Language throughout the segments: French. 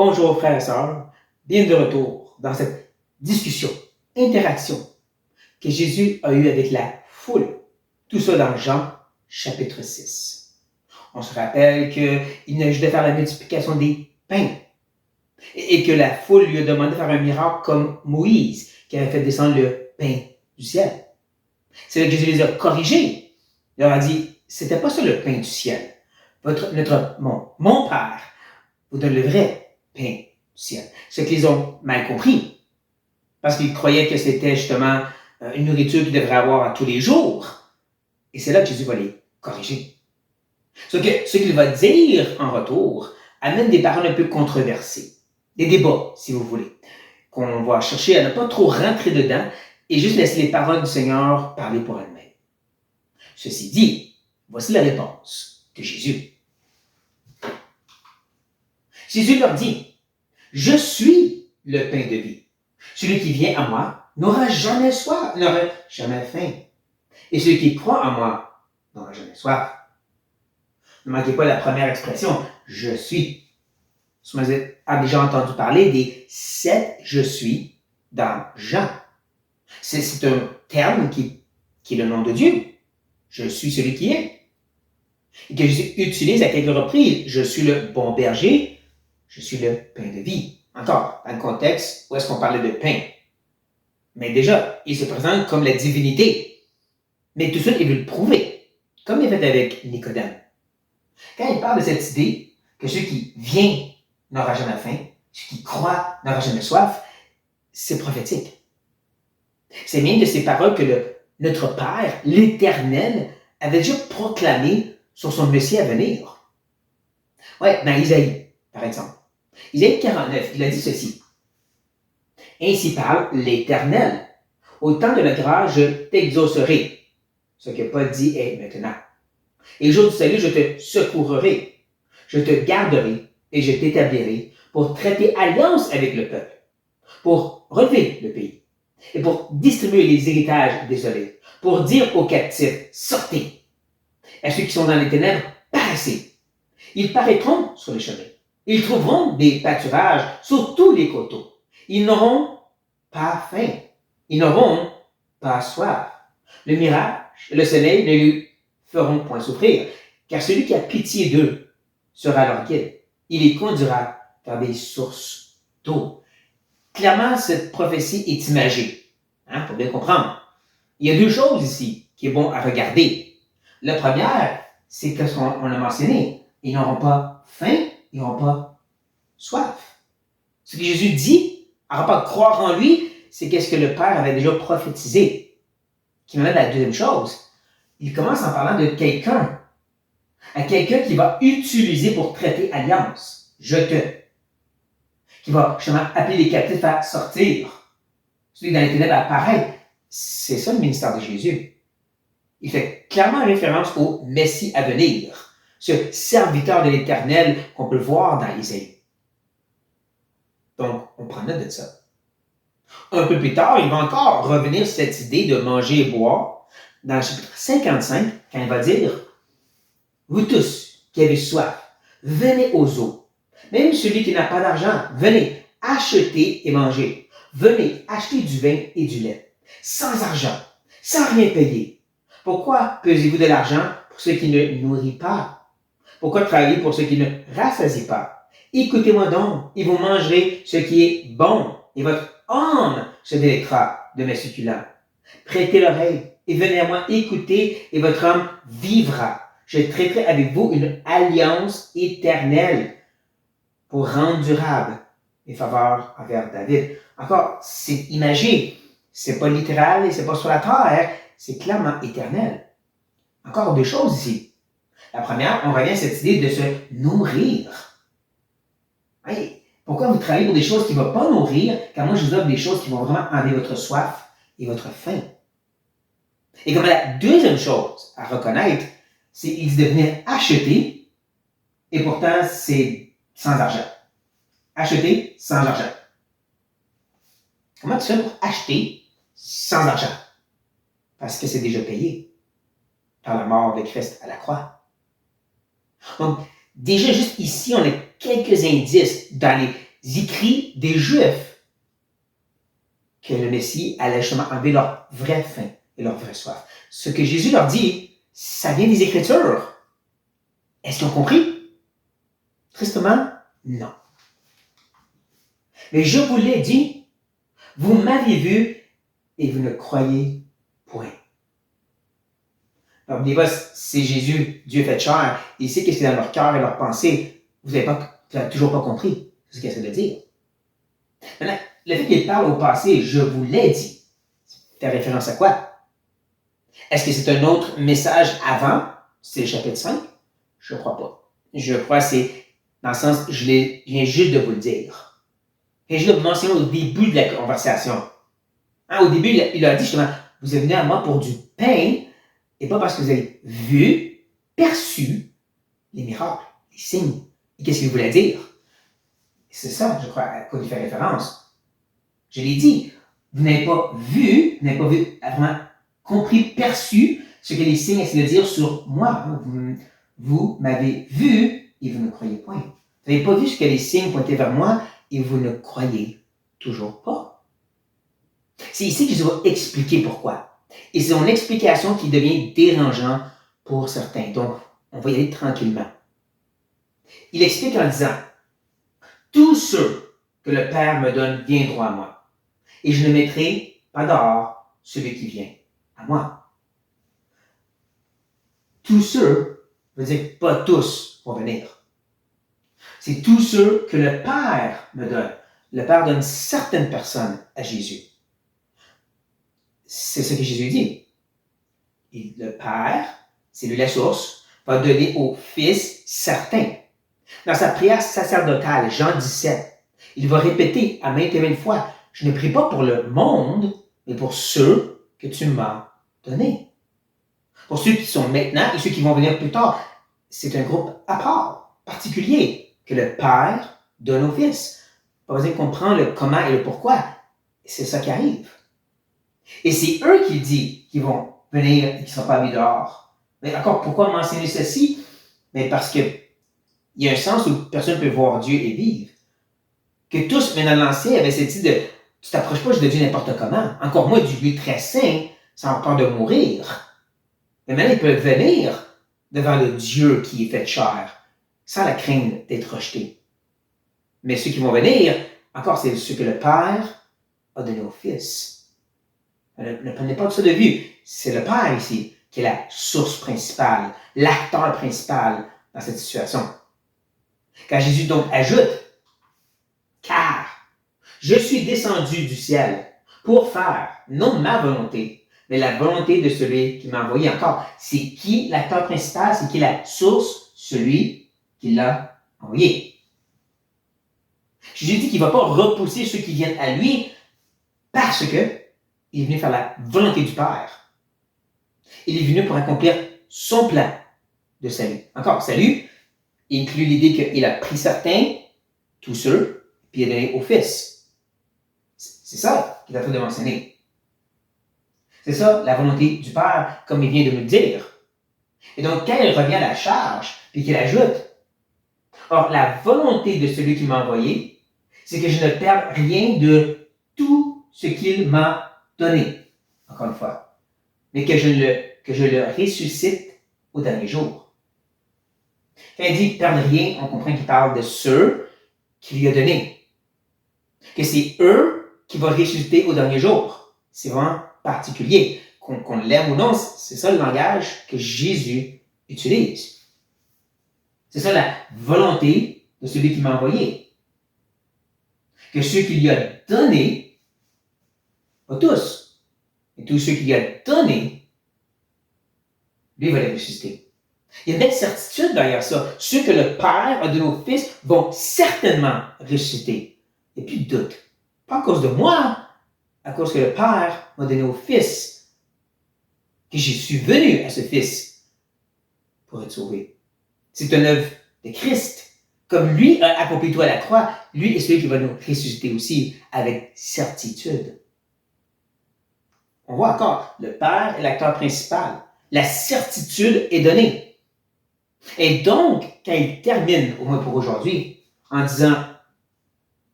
Bonjour frères et sœurs, bienvenue de retour dans cette discussion, interaction que Jésus a eue avec la foule. Tout ça dans Jean chapitre 6. On se rappelle qu'il n'a juste de faire la multiplication des pains et que la foule lui a demandé de faire un miracle comme Moïse qui avait fait descendre le pain du ciel. C'est là que Jésus les a corrigés. Il leur a dit, c'était pas ça le pain du ciel. Mon Père vous donne le vrai pain du ciel. Ce qu'ils ont mal compris. Parce qu'ils croyaient que c'était justement une nourriture qu'ils devraient avoir à tous les jours. Et c'est là que Jésus va les corriger. Ce qu'il va dire en retour amène des paroles un peu controversées. Des débats, si vous voulez. Qu'on va chercher à ne pas trop rentrer dedans et juste laisser les paroles du Seigneur parler pour elles-mêmes. Ceci dit, voici la réponse de Jésus. Jésus leur dit, « Je suis le pain de vie. Celui qui vient à moi n'aura jamais soif, n'aura jamais faim. Et celui qui croit en moi n'aura jamais soif. » Ne manquez pas la première expression, « Je suis ». Vous avez déjà entendu parler des 7 « Je suis » dans Jean. C'est un terme qui est le nom de Dieu. Je suis celui qui est. Et que Jésus utilise à quelques reprises. Je suis le bon berger, je suis le pain de vie. Encore, dans le contexte où est-ce qu'on parlait de pain. Mais déjà, il se présente comme la divinité. Mais tout de suite, il veut le prouver, comme il fait avec Nicodème. Quand il parle de cette idée que celui qui vient n'aura jamais faim, celui qui croit n'aura jamais soif, c'est prophétique. C'est bien de ces paroles que notre Père, l'Éternel, avait déjà proclamé sur son Messie à venir. Ouais, dans Isaïe, par exemple. Isaïe 49, il a dit ceci. « Ainsi parle l'Éternel. Au temps de la grâce, je t'exaucerai. » Ce que Paul dit est maintenant. « Et au jour du salut, je te secourerai. Je te garderai et je t'établirai pour traiter alliance avec le peuple, pour relever le pays, et pour distribuer les héritages désolés, pour dire aux captifs, sortez. À ceux qui sont dans les ténèbres, paraissez. Ils paraîtront sur les chemins. Ils trouveront des pâturages sur tous les coteaux. Ils n'auront pas faim. Ils n'auront pas soif. Le mirage, le soleil ne lui feront point souffrir, car celui qui a pitié d'eux sera leur guide. Il les conduira vers des sources d'eau. Clairement, cette prophétie est imagée, pour bien comprendre. Il y a 2 choses ici qui est bon à regarder. La première, c'est ce qu'on a mentionné. Ils n'auront pas faim, ils n'auront pas soif. Ce que Jésus dit, à pas croire en lui, c'est qu'est-ce que le Père avait déjà prophétisé. Qui m'amène à la deuxième chose. Il commence en parlant de quelqu'un. À quelqu'un qui va utiliser pour traiter alliance. Je te. Qui va justement appeler les captifs à sortir. Celui dans les ténèbres à apparaître. C'est ça le ministère de Jésus. Il fait clairement référence au Messie à venir. Ce serviteur de l'Éternel qu'on peut voir dans Isaïe. Donc, on prend note de ça. Un peu plus tard, il va encore revenir sur cette idée de manger et boire dans le chapitre 55, quand il va dire « Vous tous qui avez soif, venez aux eaux. Même celui qui n'a pas d'argent, venez acheter et manger. Venez acheter du vin et du lait, sans argent, sans rien payer. Pourquoi pesez-vous de l'argent pour ceux qui ne nourrissent pas? Pourquoi travailler pour ceux qui ne rassasient pas? Écoutez-moi donc, et vous mangerez ce qui est bon, et votre âme se délectera de mes succulents. Prêtez l'oreille, et venez à moi écouter, et votre âme vivra. Je traiterai avec vous une alliance éternelle pour rendre durable mes faveurs envers David. Encore, c'est imagé, c'est pas littéral et c'est pas sur la terre, c'est clairement éternel. Encore 2 choses ici. La première, on revient à cette idée de se nourrir. Hey, pourquoi vous travaillez pour des choses qui ne vont pas nourrir, quand moi je vous offre des choses qui vont vraiment enlever votre soif et votre faim? Et comme la deuxième chose à reconnaître, c'est qu'il dit de venir acheter, et pourtant c'est sans argent. Acheter sans argent. Comment tu fais pour acheter sans argent? Parce que c'est déjà payé par la mort de Christ à la croix. Donc, déjà juste ici, on a quelques indices dans les écrits des Juifs que le Messie allait justement enlever leur vraie faim et leur vraie soif. Ce que Jésus leur dit, ça vient des Écritures. Est-ce qu'ils ont compris? Tristement, non. Mais je vous l'ai dit, vous m'avez vu et vous ne croyez point. N'oubliez pas, c'est Jésus, Dieu fait chair. Il sait qu'est-ce qui est dans leur cœur et leur pensée. Vous n'avez toujours pas compris ce qu'il essaie de dire. Maintenant, le fait qu'il parle au passé, je vous l'ai dit, fait référence à quoi? Est-ce que c'est un autre message avant? C'est le chapitre 5? Je ne crois pas. Je crois que c'est dans le sens, je viens juste de vous le dire. Je viens juste de vous mentionner au début de la conversation. Hein, au début, il a dit justement, vous êtes venus à moi pour du pain, et pas parce que vous avez vu, perçu les miracles, les signes. Et qu'est-ce qu'il voulait dire? C'est ça, je crois, à quoi il fait référence. Je l'ai dit, vous n'avez pas vu, vraiment compris, perçu ce que les signes essaient de dire sur moi. Vous m'avez vu et vous ne croyez point. Vous n'avez pas vu ce que les signes pointaient vers moi et vous ne croyez toujours pas. C'est ici que je vais expliquer pourquoi. Et c'est mon explication qui devient dérangeant pour certains. Donc, on va y aller tranquillement. Il explique en disant, tous ceux que le Père me donne viendront à moi, et je ne mettrai pas dehors celui qui vient à moi. Tous ceux, veut dire pas tous vont venir. C'est tous ceux que le Père me donne. Le Père donne certaines personnes à Jésus. C'est ce que Jésus dit. Et le Père, c'est lui la source, va donner au Fils certains. Dans sa prière sacerdotale, Jean 17, il va répéter à maintes et maintes fois, je ne prie pas pour le monde, mais pour ceux que tu m'as donnés. Pour ceux qui sont maintenant et ceux qui vont venir plus tard, c'est un groupe à part, particulier, que le Père donne au Fils. Pas besoin de comprendre le comment et le pourquoi. C'est ça qui arrive. Et c'est eux qui disent qu'ils vont venir et qui ne seront pas mis dehors. Mais encore, pourquoi mentionner ceci? Mais parce que il y a un sens où personne ne peut voir Dieu et vivre. Que tous, maintenant l'ancien, avaient cette idée de tu t'approches pas, je deviens n'importe comment. Encore moins du lieu très saint, sans peur de mourir. Mais maintenant, ils peuvent venir devant le Dieu qui est fait chair, sans la crainte d'être rejeté. Mais ceux qui vont venir, encore, c'est ceux que le Père a donné au Fils. Ne prenez pas tout ça de vue. C'est le Père ici qui est la source principale, l'acteur principal dans cette situation. Quand Jésus donc ajoute, car je suis descendu du ciel pour faire non ma volonté, mais la volonté de celui qui m'a envoyé. Encore, c'est qui l'acteur principal, c'est qui la source, celui qui l'a envoyé. Jésus dit qu'il ne va pas repousser ceux qui viennent à lui parce que il est venu faire la volonté du Père. Il est venu pour accomplir son plan de salut. Encore, salut inclut l'idée qu'il a pris certains, tous ceux, puis il a donné au Fils. C'est ça qu'il est en train de mentionner. C'est ça la volonté du Père, comme il vient de nous le dire. Et donc, quand il revient à la charge, puis qu'il ajoute, or, la volonté de celui qui m'a envoyé, c'est que je ne perde rien de tout ce qu'il m'a donné, encore une fois, mais que je le ressuscite au dernier jour. Quand il dit perdre rien, on comprend qu'il parle de ceux qu'il lui a donnés. Que c'est eux qui vont ressusciter au dernier jour. C'est vraiment particulier. Qu'on l'aime ou non, c'est ça le langage que Jésus utilise. C'est ça la volonté de celui qui m'a envoyé. Que ceux qu'il lui a donnés, pas tous, mais tous ceux qu'il lui a donnés, lui va les ressusciter. Il y a une belle certitude derrière ça. Ceux que le Père a donnés au Fils vont certainement ressusciter. Il n'y a plus de doute. Pas à cause de moi, à cause que le Père m'a donné au Fils. Que je suis venu à ce Fils pour être sauvé. C'est une œuvre de Christ. Comme lui a accompli tout à la croix, lui est celui qui va nous ressusciter aussi avec certitude. On voit encore, le Père est l'acteur principal. La certitude est donnée. Et donc, quand il termine, au moins pour aujourd'hui, en disant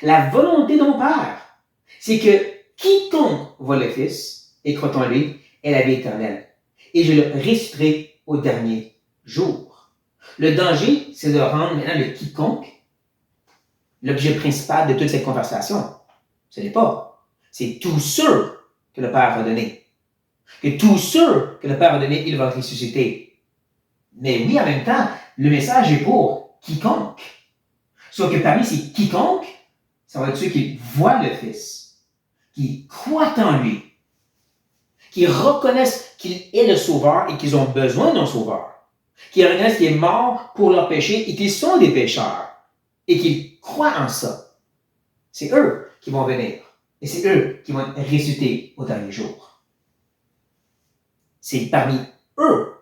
La volonté de mon Père, c'est que quiconque voit le Fils et croit en lui ait la vie éternelle. Et je le ressusciterai au dernier jour. Le danger, c'est de rendre maintenant le quiconque l'objet principal de toute cette conversation. Ce n'est pas. C'est tous ceux que le Père a donnés. Que tous ceux que le Père a donnés, il va ressusciter. Mais oui, en même temps, le message est pour quiconque. Sauf que parmi ces quiconque, ça va être ceux qui voient le Fils, qui croient en lui, qui reconnaissent qu'il est le Sauveur et qu'ils ont besoin d'un Sauveur, qui reconnaissent qu'il est mort pour leurs péchés et qu'ils sont des pécheurs, et qu'ils croient en ça. C'est eux qui vont venir, et c'est eux qui vont ressusciter au dernier jour. C'est parmi eux.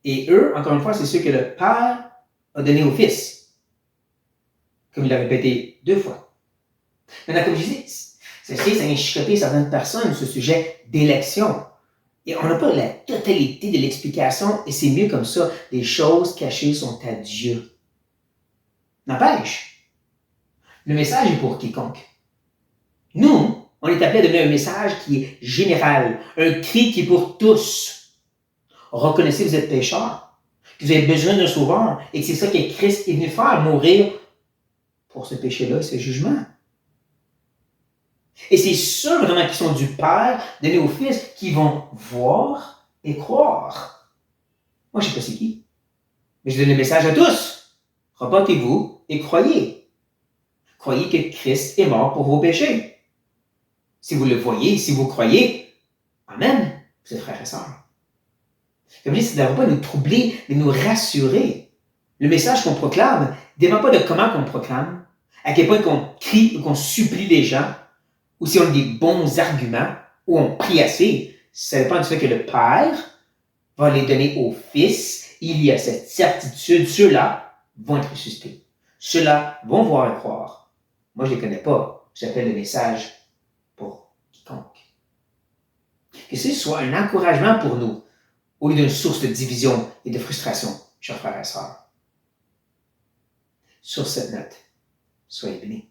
Et eux, encore une fois, c'est ceux que le Père a donné au Fils, comme il l'a répété 2 fois. Maintenant, comme je dis, ceci, ça vient chicoter certaines personnes, ce sujet d'élection. Et on n'a pas la totalité de l'explication, et c'est mieux comme ça. Les choses cachées sont à Dieu. N'empêche, le message est pour quiconque. Nous, on est appelé à donner un message qui est général, un cri qui est pour tous. Reconnaissez que vous êtes pécheurs, que vous avez besoin d'un sauveur, et que c'est ça que Christ est venu faire, mourir pour ce péché-là, ce jugement. Et c'est ceux vraiment qui sont du Père, donnés au Fils, qui vont voir et croire. Moi, je ne sais pas c'est qui, mais je donne le message à tous. Repentez-vous et croyez. Croyez que Christ est mort pour vos péchés. Si vous le voyez, si vous croyez, amen, vous êtes frères et sœurs. Comme je dis, ça ne doit pas nous troubler, mais nous rassurer. Le message qu'on proclame ne dépend pas de comment qu'on le proclame, à quel point qu'on crie ou qu'on supplie les gens, ou si on a des bons arguments, ou on prie assez. Ça dépend du fait que le Père va les donner au Fils. Il y a cette certitude, ceux-là vont être ressuscités. Ceux-là vont voir et croire. Moi, je ne les connais pas. J'appelle le message pour quiconque. Que ce soit un encouragement pour nous, au lieu d'une source de division et de frustration, chers frères et sœurs. Sur cette note, soyez bénis.